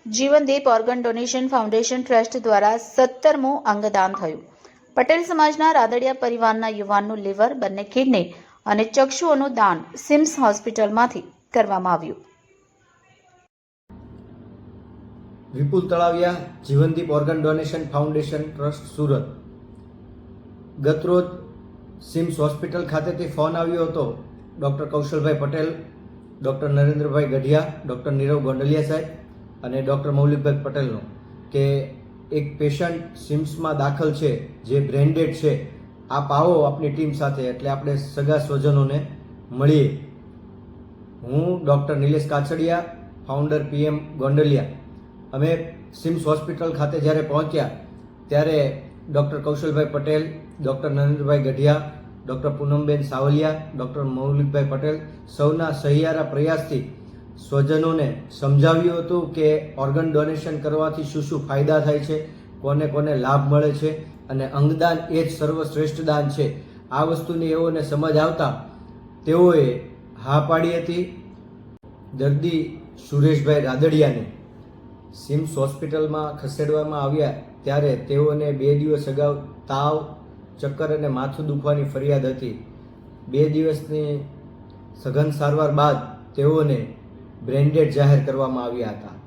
જીવનદીપ organ donation foundation trust દ્વારા 17મું અંગદાન થયું. પટેલ સમાજના રાદડિયા પરિવારના યુવાનનું લીવર, બંને કિડની અને ચક્ષુઓનું દાન સિમ્સ હોસ્પિટલમાંથી કરવામાં આવ્યું. Vipul Talaviya, Jivandeep organ donation foundation trust, Surat. ગતરોજ સિમ્સ હોસ્પિટલ ખાતેથી ફોન આવ્યો હતો doctor Kaushalbhai Patel, doctor Narendrabhai Gadhiya, doctor Nirav Gondaliya સાહેબ અને ડૉક્ટર મૌલિકભાઈ પટેલનો કે એક પેશન્ટ સિમ્સમાં દાખલ છે જે બ્રેન્ડેડ છે, આપ આવો આપની ટીમ સાથે. એટલે આપણે સગા સ્વજનોને મળીએ. હું doctor Nilesh Kachhadiya, founder PM Gondaliya, અમે સિમ્સ હોસ્પિટલ ખાતે જ્યારે પહોંચ્યા ત્યારે doctor Kaushalbhai Patel, doctor Narendrabhai Gadhiya, doctor Poonamben Savaliya, doctor Maulikbhai Patel સૌના સહિયારા પ્રયાસથી સ્વજનોને સમજાવ્યું હતું કે ઓર્ગન ડોનેશન કરવાથી શું શું ફાયદા થાય છે, કોને કોને લાભ મળે છે અને અંગદાન એ જ સર્વશ્રેષ્ઠ દાન છે. આ વસ્તુની એઓને સમજ આવતા તેઓએ હા પાડી હતી. દર્દી સુરેશભાઈ રાદડિયાને સિમ્સ હોસ્પિટલમાં ખસેડવામાં આવ્યા ત્યારે તેઓને 2 દિવસ અગાઉ તાવ, ચક્કર અને માથું દુખવાની ફરિયાદ હતી. 2 દિવસની સઘન સારવાર બાદ તેઓને બ્રેન્ડેડ જાહેર કરવામાં આવ્યા હતા.